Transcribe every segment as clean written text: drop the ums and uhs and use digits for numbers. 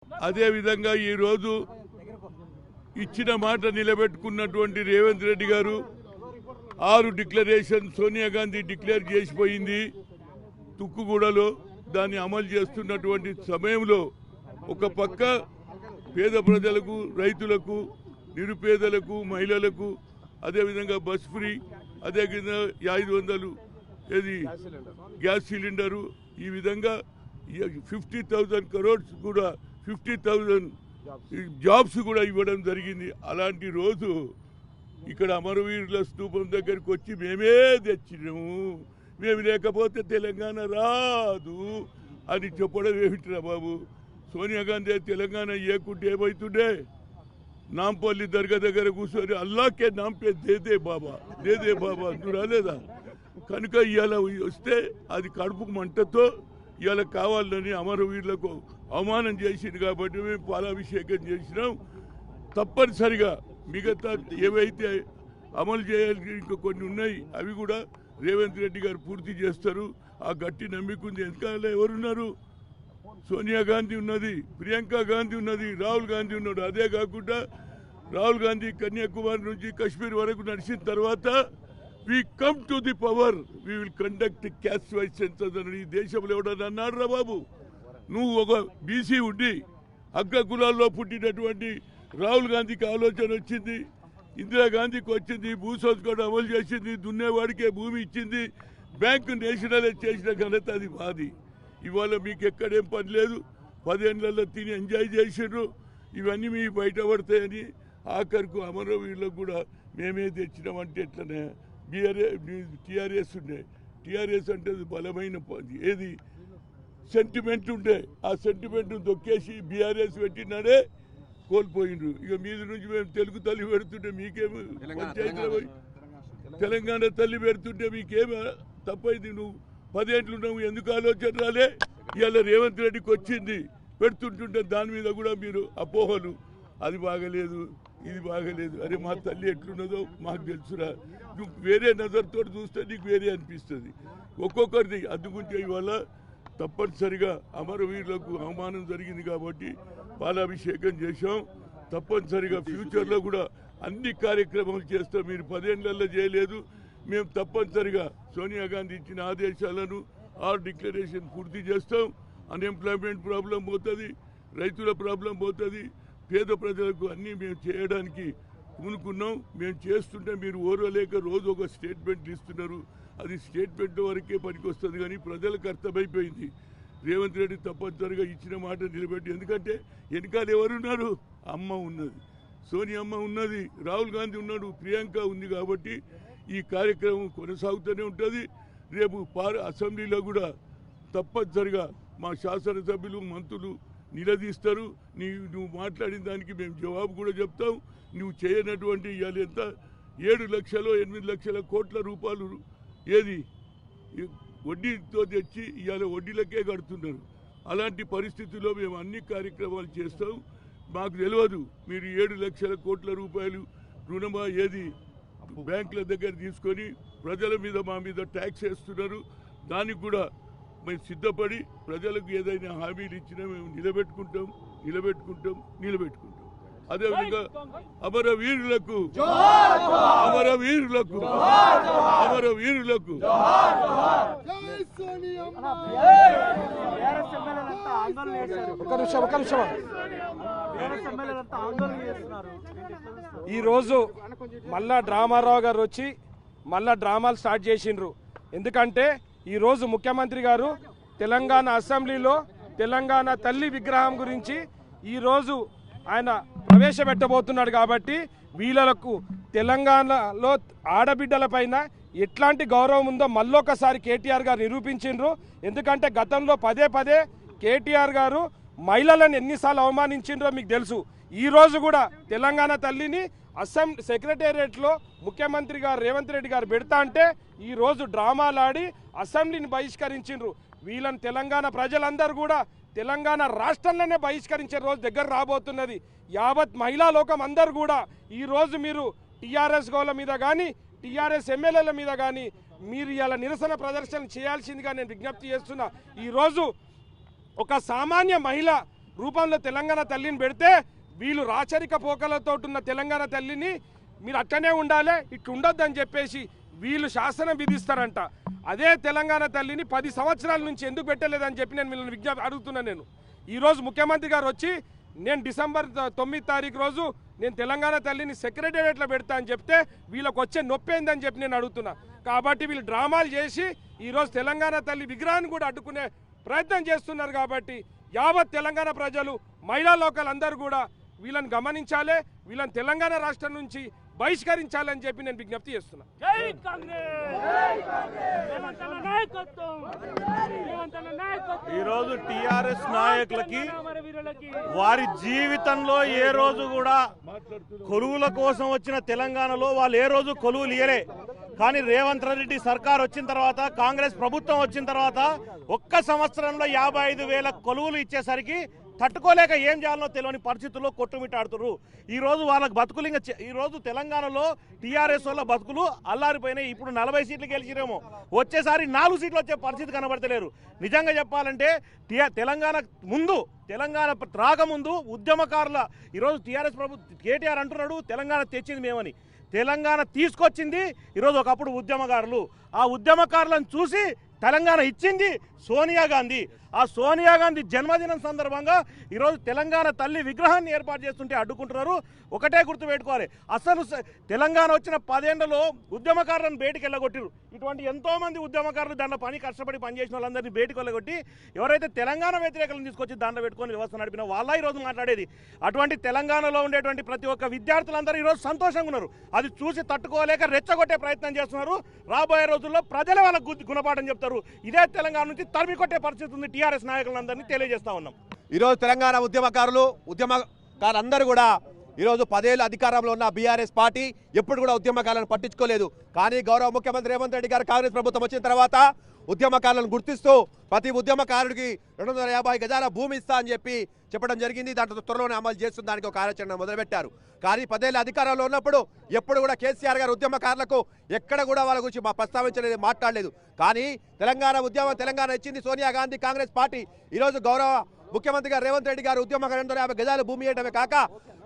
అదే విధంగా ఈ రోజు ఇచ్చిన మాట నిలబెట్టుకున్నటువంటి రేవంత్ రెడ్డి గారు 6 డిక్లరేషన్ సోనియా గాంధీ డిక్లేర్ చేసిపోయింది తుక్కుగూడలో దాన్ని అమలు చేస్తున్నటువంటి సమయంలో ఒక పక్క పేద ప్రజలకు రైతులకు నిరుపేదలకు మహిళలకు అదేవిధంగా బస్ ఫ్రీ అదేవిధంగా 500 ఏది గ్యాస్ సిలిండరు ఈ విధంగా 50,000 crores కూడా 50,000 జాబ్స్ కూడా ఇవ్వడం జరిగింది. అలాంటి రోజు ఇక్కడ అమరవీరుల స్తూపం దగ్గరికి వచ్చి మేమే తెచ్చినాము, మేము లేకపోతే తెలంగాణ రాదు అని చెప్పడం ఏమిటిరా బాబు. సోనియా గాంధీ తెలంగాణ ఏకుంటే ఏమవుతుండే? నాంపల్లి దర్గా దగ్గర కూర్చొని అల్లాకే నాం పే దేదే బాబా నువ్వు రాలేదా? కనుక ఇవాళ వస్తే అది కడుపు మంటతో ఇవాళ కావాలని అమరవీరులకు అవమానం చేసింది కాబట్టి మేము పాలాభిషేకం చేసినాం. తప్పనిసరిగా మిగతా ఏవైతే అమలు చేయాల్సి ఇంకా కొన్ని ఉన్నాయి అవి కూడా రేవంత్ రెడ్డి గారు పూర్తి చేస్తారు. ఆ గట్టి నమ్మికుంది. ఎందుకంటే ఎవరున్నారు? సోనియా గాంధీ ఉన్నది, ప్రియాంక గాంధీ ఉన్నది, రాహుల్ గాంధీ ఉన్నాడు. అదే కాకుండా రాహుల్ గాంధీ కన్యాకుమారి నుంచి కాశ్మీర్ వరకు నడిచిన తర్వాత we come to the power, we will conduct caste wise census అని ఈ దేశంలో ఎవడన్నా అన్నాడు రా బాబు. నువ్వు ఒక బీసీ ఉండి అగ్ర కులాల్లో పుట్టినటువంటి రాహుల్ గాంధీకి ఆలోచన వచ్చింది, ఇందిరాగాంధీకి వచ్చింది, భూ సంస్కరణ అమలు చేసింది, దున్నేవాడికే భూమి ఇచ్చింది, బ్యాంకు నేషనలైజ్ చేసిన ఘనత అది మాది. ఇవాళ మీకు ఎక్కడేం పని లేదు, 10 ఏళ్లలో తిని ఎంజాయ్ చేసిండ్రు. ఇవన్నీ మీ బయటపడతాయని ఆఖరికి అమరవీరులకు కూడా మేమే తెచ్చినామంటే ఎట్లనే టీఆర్ఎస్ ఉండే. టీఆర్ఎస్ అంటే బలమైన ఏది సెంటిమెంట్ ఉండే, ఆ సెంటిమెంట్ దొక్కేసి బీఆర్ఎస్ పెట్టినాడే కోల్పోయిండ్రు. ఇక మీద నుంచి మేము తెలుగు తల్లి పెడుతుంటే మీకేమి పంచాయతీ తెలంగాణ తల్లి పెడుతుంటే మీకేమి తప్పైంది? నువ్వు 10 ఏళ్ళు నువ్వు ఎందుకు ఆలోచన రాలే? ఇవాళ రేవంత్ రెడ్డికి వచ్చింది పెడుతుంటుంటే దాని మీద కూడా మీరు అపోహలు, అది బాగలేదు ఇది బాగలేదు. అరే మా తల్లి ఎట్లున్నదో మాకు తెలుసురా. నువ్వు వేరే నజర్తో చూస్తే నీకు వేరే అనిపిస్తుంది ఒక్కొక్కరిది. అందుకుంటే ఇవాళ తప్పనిసరిగా అమరవీరులకు అవమానం జరిగింది కాబట్టి పాలాభిషేకం చేశాం. తప్పనిసరిగా ఫ్యూచర్లో కూడా అన్ని కార్యక్రమాలు చేస్తాం. మీరు 10 ఏళ్లలో చేయలేదు, మేము తప్పనిసరిగా సోనియా గాంధీ ఇచ్చిన ఆదేశాలను 6 డిక్లరేషన్ పూర్తి చేస్తాం. అన్ఎంప్లాయ్మెంట్ ప్రాబ్లం పోతుంది, రైతుల ప్రాబ్లం పోతుంది, పేద ప్రజలకు అన్నీ మేము చేయడానికి పూనుకున్నాం. మేము చేస్తుంటే మీరు ఓర్వలేక రోజు ఒక స్టేట్మెంట్ ఇస్తున్నారు. అది స్టేట్మెంట్ వరకే పనికి వస్తుంది కానీ ప్రజలకు అర్థమైపోయింది. రేవంత్ రెడ్డి తప్పనిసరిగా ఇచ్చిన మాట నిలబెట్టి, ఎందుకంటే వెనకాల ఎవరున్నారు? అమ్మ ఉన్నది, సోనియా అమ్మ ఉన్నది, రాహుల్ గాంధీ ఉన్నాడు, ప్రియాంక ఉంది. కాబట్టి ఈ కార్యక్రమం కొనసాగుతూనే ఉంటుంది. రేపు అసెంబ్లీలో కూడా తప్పనిసరిగా మా శాసనసభ్యులు మంత్రులు నిలదీస్తారు. నువ్వు మాట్లాడిన దానికి మేము జవాబు కూడా చెప్తాం. నువ్వు చేయనటువంటి ఇవాళ ఎంత 7 లక్షలు 8 లక్షల కోట్ల రూపాయలు ఏది వడ్డీతో తెచ్చి ఇవాళ వడ్డీలకే కడుతున్నారు. అలాంటి పరిస్థితుల్లో మేము అన్ని కార్యక్రమాలు చేస్తాం. మాకు తెలియదు మీరు 7 లక్షల కోట్ల రూపాయలు రుణమా ఏది బ్యాంకుల దగ్గర తీసుకొని ప్రజల మీద మా మీద ట్యాక్స్ వేస్తున్నారు. దానికి కూడా మేము సిద్ధపడి ప్రజలకు ఏదైనా హామీలు ఇచ్చినా మేము నిలబెట్టుకుంటాం. అదేవిధంగా అమరవీరులకు ఈరోజు మళ్ళా డ్రామారావు గారు వచ్చి మళ్ళా డ్రామాలు స్టార్ట్ చేసిండ్రు. ఎందుకంటే ఈరోజు ముఖ్యమంత్రి గారు తెలంగాణ అసెంబ్లీలో తెలంగాణ తల్లి విగ్రహం గురించి ఈరోజు ఆయన ప్రవేశపెట్టబోతున్నాడు. కాబట్టి వీళ్ళకు తెలంగాణలో ఆడబిడ్డల పైన ఎట్లాంటి గౌరవం ఉందో మళ్ళొకసారి కేటీఆర్ గారు నిరూపించిండ్రు. ఎందుకంటే గతంలో పదే కేటీఆర్ గారు మహిళలను ఎన్నిసార్లు అవమానించిండ్రో మీకు తెలుసు. ఈరోజు కూడా తెలంగాణ తల్లిని సెక్రటేరియట్లో ముఖ్యమంత్రి గారు రేవంత్ రెడ్డి గారు పెడతా అంటే ఈరోజు డ్రామాలాడి అసెంబ్లీని బహిష్కరించిండ్రు. వీళ్ళని తెలంగాణ ప్రజలందరూ కూడా తెలంగాణ రాష్ట్రంలోనే బహిష్కరించే రోజు దగ్గర రాబోతున్నది. యావత్ మహిళా లోకం అందరూ కూడా ఈరోజు మీరు టీఆర్ఎస్ గోల మీద కానీ టీఆర్ఎస్ ఎమ్మెల్యేల మీద కానీ మీరు ఇలా నిరసన ప్రదర్శన చేయాల్సిందిగా నేను విజ్ఞప్తి చేస్తున్నా. ఈరోజు ఒక సామాన్య మహిళ రూపంలో తెలంగాణ తల్లిని పెడితే వీళ్ళు రాచరిక పోకలతో ఉన్న తెలంగాణ తల్లిని మీరు అట్టనే ఉండాలి, ఇట్లా ఉండొద్దు అని చెప్పేసి వీళ్ళు శాసనం విధిస్తారంట. అదే తెలంగాణ తల్లిని 10 సంవత్సరాల నుంచి ఎందుకు పెట్టలేదని చెప్పి నేను వీళ్ళని విజ్ఞప్తి అడుగుతున్నాను. నేను ఈరోజు ముఖ్యమంత్రి గారు వచ్చి నేను డిసెంబర్ 9 తారీఖు రోజు నేను తెలంగాణ తల్లిని సెక్రటేరియట్లో పెడతా అని చెప్తే వీళ్ళకి వచ్చే నొప్పి ఏందని చెప్పి నేను అడుగుతున్నా. కాబట్టి వీళ్ళు డ్రామాలు చేసి ఈరోజు తెలంగాణ తల్లి విగ్రహాన్ని కూడా అడ్డుకునే ప్రయత్నం చేస్తున్నారు. కాబట్టి యావత్ తెలంగాణ ప్రజలు, మహిళా లోకల్ అందరూ కూడా వీళ్ళని గమనించాలి, వీళ్ళని తెలంగాణ రాష్ట్రం నుంచి బహిష్కరించాలని చెప్పి నేను విజ్ఞప్తి చేస్తున్నా. ఈరోజు టీఆర్ఎస్ నాయకులకి వారి జీవితంలో ఏ రోజు కూడా కొలువుల కోసం వచ్చిన తెలంగాణలో వాళ్ళు ఏ రోజు కొలువులు ఇయ్యలే. కానీ రేవంత్ రెడ్డి సర్కార్ వచ్చిన తర్వాత, కాంగ్రెస్ ప్రభుత్వం వచ్చిన తర్వాత ఒక్క సంవత్సరంలో 55,000 కొలువులు ఇచ్చేసరికి తట్టుకోలేక ఏం చేయాలనో తెలియని పరిస్థితుల్లో కొట్టుమిట్టాడుతున్నారు. ఈరోజు వాళ్ళకి బతుకులు ఈరోజు తెలంగాణలో టీఆర్ఎస్ వాళ్ళ బతుకులు అల్లారిపోయినాయి. ఇప్పుడు 40 సీట్లు గెలిచిరేమో, వచ్చేసారి 4 సీట్లు వచ్చే పరిస్థితి కనబడతలేరు. నిజంగా చెప్పాలంటే తెలంగాణ రాకముందు ఉద్యమకారుల ఈరోజు టీఆర్ఎస్ కేటీఆర్ అంటున్నాడు తెలంగాణ తెచ్చింది మేమని. తెలంగాణ తీసుకొచ్చింది ఈరోజు ఒకప్పుడు ఉద్యమకారులు. ఆ ఉద్యమకారులను చూసి తెలంగాణ ఇచ్చింది సోనియా గాంధీ. ఆ సోనియా గాంధీ జన్మదినం సందర్భంగా ఈరోజు తెలంగాణ తల్లి విగ్రహాన్ని ఏర్పాటు చేస్తుంటే అడ్డుకుంటున్నారు. ఒకటే గుర్తుపెట్టుకోవాలి, అసలు తెలంగాణ వచ్చిన 10 ఏళ్లలో ఉద్యమకారులను బయటికి వెళ్ళగొట్టారు. ఇటువంటి ఎంతోమంది ఉద్యమకారులు దాంట్లో కష్టపడి పనిచేసిన వాళ్ళందరినీ బయటికి వెళ్ళగొట్టి ఎవరైతే తెలంగాణ వ్యతిరేకలను తీసుకొచ్చి దాంట్లో పెట్టుకొని వ్యవస్థ నడిపిన వాళ్ళ ఈరోజు మాట్లాడేది. అటువంటి తెలంగాణలో ఉండేటువంటి ప్రతి ఒక్క విద్యార్థులందరూ ఈరోజు సంతోషంగా ఉన్నారు. అది చూసి తట్టుకోలేక రెచ్చగొట్టే ప్రయత్నం చేస్తున్నారు. రాబోయే రోజుల్లో ప్రజలు వాళ్ళకు గుణపాఠం చెప్తారు. ఇదే తెలంగాణ నుంచి తరిమి కొట్టే పరిస్థితి ఉంది. టీఆర్ఎస్ నాయకులందరినీ తెలియజేస్తా ఉన్నాం. ఈరోజు తెలంగాణ ఉద్యమకారులందరూ కూడా ఈరోజు 10 ఏళ్ళు అధికారంలో ఉన్న బీఆర్ఎస్ పార్టీ ఎప్పుడు కూడా ఉద్యమకారులను పట్టించుకోలేదు. కానీ గౌరవ ముఖ్యమంత్రి రేవంత్ రెడ్డి గారు కాంగ్రెస్ ప్రభుత్వం వచ్చిన తర్వాత ఉద్యమకారులను గుర్తిస్తూ ప్రతి ఉద్యమకారుడికి 250 గజాల భూమి ఇస్తా అని చెప్పడం జరిగింది. దాంట్లో త్వరలోనే అమలు చేస్తున్న దానికి ఒక కార్యాచరణ మొదలుపెట్టారు. కానీ 10 ఏళ్ళ అధికారంలో ఉన్నప్పుడు ఎప్పుడు కూడా కేసీఆర్ గారు ఉద్యమకారులకు ఎక్కడ కూడా వాళ్ళ గురించి ప్రస్తావించలేదు, మాట్లాడలేదు. కానీ తెలంగాణ ఇచ్చింది సోనియా గాంధీ కాంగ్రెస్ పార్టీ. ఈరోజు గౌరవ ముఖ్యమంత్రి గారు రేవంత్ రెడ్డి గారు ఉద్యమకారులు 250 గజాల భూమి ఇవ్వడమే కాక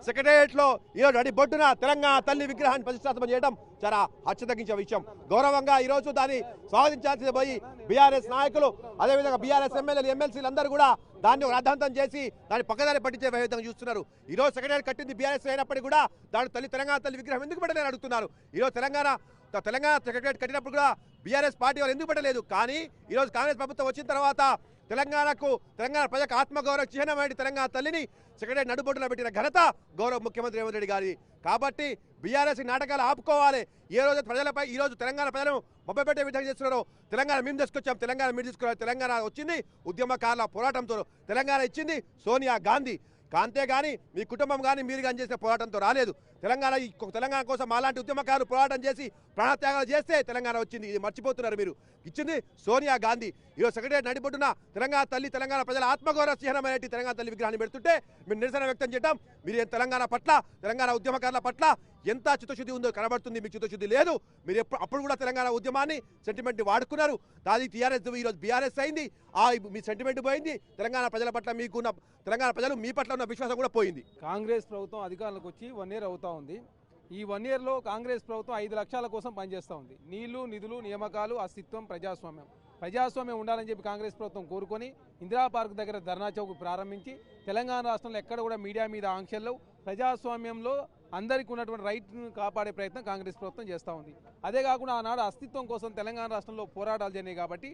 సెక్రటేరియట్లో ఈరోజు నడిబొడ్డున తెలంగాణ తల్లి విగ్రహాన్ని ప్రతిష్టాపన చేయడం చాలా హర్షతగించే విషయం. గౌరవంగా ఈరోజు దాన్ని స్వాగతించాల్సి పోయి బీఆర్ఎస్ నాయకులు, అదేవిధంగా బీఆర్ఎస్ ఎమ్మెల్యేలు, ఎమ్మెల్సీలు అందరూ కూడా దాన్ని రాద్ధాంతం చేసి దాన్ని పక్కదారి పట్టించే విధంగా చూస్తున్నారు. ఈరోజు సెక్రటేరియట్ కట్టింది బీఆర్ఎస్ అయినప్పటికీ కూడా దాని తెలంగాణ తల్లి విగ్రహం ఎందుకు పెట్టలేని అడుగుతున్నారు. ఈరోజు తెలంగాణ సెక్రటేరియట్ కట్టినప్పుడు కూడా బీఆర్ఎస్ పార్టీ వాళ్ళు ఎందుకు పెట్టలేదు. కానీ ఈరోజు కాంగ్రెస్ ప్రభుత్వం వచ్చిన తర్వాత తెలంగాణ ప్రజలకు ఆత్మగౌరవ చిహ్నమైన తెలంగాణ తల్లిని సెక్రటరీ నడుబొడ్డులో పెట్టిన ఘనత గౌరవ ముఖ్యమంత్రి రేవంత్ రెడ్డి గారి. కాబట్టి బీఆర్ఎస్ నాటకాలు ఆపుకోవాలి. ఏ రోజు ప్రజలపై ఈరోజు తెలంగాణ ప్రజలను మభ్యపెట్టే విధంగా చేస్తున్నారో, తెలంగాణ మేము తీసుకొచ్చాం, తెలంగాణ మీరు తీసుకున్నారు, తెలంగాణ వచ్చింది ఉద్యమకారుల పోరాటంతో, తెలంగాణ ఇచ్చింది సోనియా గాంధీ. అంతేగాని మీ కుటుంబం కానీ మీరు కానీ చేసిన పోరాటంతో రాలేదు. తెలంగాణ కోసం అలాంటి ఉద్యమకారులు పోరాటం చేసి ప్రాణత్యాగాలు చేస్తే తెలంగాణ వచ్చింది. ఇది మర్చిపోతున్నారు మీరు. ఇచ్చింది సోనియా గాంధీ. ఈరోజు సెక్రటరీ నడిబొడ్డున తెలంగాణ ప్రజల ఆత్మగౌరవ చిహ్నమైన తెలంగాణ తల్లి విగ్రహాన్ని పెడుతుంటే మీరు నిరసన వ్యక్తం చేయడం, మీరు తెలంగాణ ఉద్యమకారుల పట్ల ఎంత చిత్తశుద్ధి ఉందో కనబడుతుంది. మీకు చిత్తశుద్ధి లేదు. మీరు అప్పుడు కూడా తెలంగాణ ఉద్యమాన్ని సెంటిమెంట్ని వాడుకున్నారు. దాని టీఆర్ఎస్ ఈరోజు బీఆర్ఎస్ అయింది. మీ సెంటిమెంట్ పోయింది. తెలంగాణ ప్రజల పట్ల తెలంగాణ ప్రజలు మీ పట్ల ఉన్న విశ్వాసం కూడా పోయింది. కాంగ్రెస్ ప్రభుత్వం అధికారంలోకి వచ్చి 1 ఇయర్ అవుతా ఉంది. ఈ 1 ఇయర్లో కాంగ్రెస్ ప్రభుత్వం 5 లక్షల కోసం పనిచేస్తూ ఉంది. నీళ్లు, నిధులు, నియామకాలు, అస్తిత్వం, ప్రజాస్వామ్యం ఉండాలని చెప్పి కాంగ్రెస్ ప్రభుత్వం కోరుకొని ఇందిరా పార్క్ దగ్గర ధర్నా చౌక్ ప్రారంభించి తెలంగాణ రాష్ట్రంలో ఎక్కడ కూడా మీడియా మీద ఆంక్షలు, ప్రజాస్వామ్యంలో అందరికీ ఉన్నటువంటి రైట్ను కాపాడే ప్రయత్నం కాంగ్రెస్ ప్రభుత్వం చేస్తూ ఉంది. అదే కాకుండా ఆనాడు అస్తిత్వం కోసం తెలంగాణ రాష్ట్రంలో పోరాటాలు జరిగాయి. కాబట్టి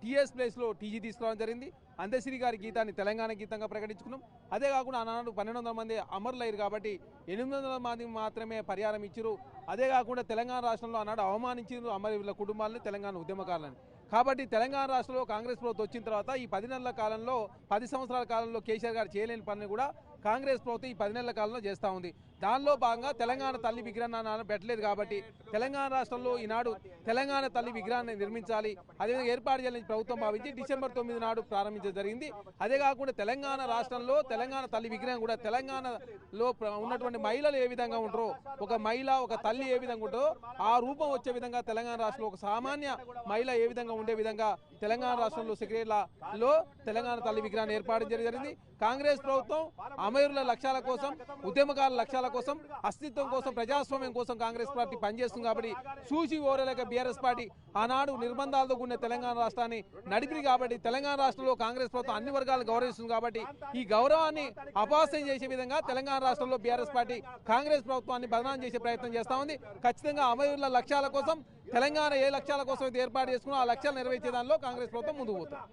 టీఎస్ ప్లేస్లో టీజీ తీసుకురావడం జరిగింది. అందశ్రీ గారి గీతాన్ని తెలంగాణ గీతంగా ప్రకటించుకున్నాం. అదే కాకుండా ఆనాడు 1200 మంది అమరులయ్యారు కాబట్టి 800 మంది మాత్రమే పరిహారం ఇచ్చారు. అదే కాకుండా తెలంగాణ రాష్ట్రంలో ఆనాడు అవమానించారు అమరుల కుటుంబాలను, తెలంగాణ ఉద్యమకారులను. కాబట్టి తెలంగాణ రాష్ట్రంలో కాంగ్రెస్ ప్రభుత్వం వచ్చిన తర్వాత ఈ 10 సంవత్సరాల కాలంలో కేసీఆర్ గారు చేయలేని పని కూడా కాంగ్రెస్ ప్రభుత్వం ఈ 10 నెలల కాలంలో చేస్తూ ఉంది. దానిలో భాగంగా తెలంగాణ తల్లి విగ్రహాన్ని పెట్టలేదు. కాబట్టి తెలంగాణ రాష్ట్రంలో ఈనాడు తెలంగాణ తల్లి విగ్రహాన్ని నిర్మించాలి, అదేవిధంగా ఏర్పాటు చేయాలని ప్రభుత్వం భావించి డిసెంబర్ 9 నాడు ప్రారంభించడం జరిగింది. అదే కాకుండా తెలంగాణ రాష్ట్రంలో తెలంగాణ తల్లి విగ్రహం కూడా తెలంగాణలో ఉన్నటువంటి మహిళలు ఏ విధంగా ఉంటారో, ఒక మహిళ ఒక తల్లి ఏ విధంగా ఉంటారో ఆ రూపం వచ్చే విధంగా తెలంగాణ రాష్ట్రంలో ఒక సామాన్య మహిళ ఏ విధంగా ఉండే విధంగా తెలంగాణ రాష్ట్రంలో సెక్రటరీలో తెలంగాణ తల్లి విగ్రహాన్ని ఏర్పాటు చేయడం జరిగింది. కాంగ్రెస్ ప్రభుత్వం అమరుల లక్ష్యాల కోసం, ఉద్యమకారుల లక్ష్యాల కోసం, అస్తిత్వం కోసం, ప్రజాస్వామ్యం కోసం కాంగ్రెస్ పార్టీ పనిచేస్తుంది. కాబట్టి చూసి ఓరలేక బీఆర్ఎస్ పార్టీ ఆనాడు నిర్బంధాలతో కూడిన తెలంగాణ రాష్ట్రాన్ని నడిపింది. కాబట్టి తెలంగాణ రాష్ట్రంలో కాంగ్రెస్ ప్రభుత్వం అన్ని వర్గాలను గౌరవిస్తుంది. కాబట్టి ఈ గౌరవాన్ని అపహాస్యం చేసే విధంగా తెలంగాణ రాష్ట్రంలో బీఆర్ఎస్ పార్టీ కాంగ్రెస్ ప్రభుత్వాన్ని బదనాం చేసే ప్రయత్నం చేస్తా ఉంది. ఖచ్చితంగా అమరుల లక్ష్యాల కోసం తెలంగాణ ఏ లక్ష్యాల కోసం ఏర్పాటు చేసుకున్నా ఆ లక్ష్యాలు నెరవేర్చే దానిలో కాంగ్రెస్ ప్రభుత్వం ముందుకు పోతుంది.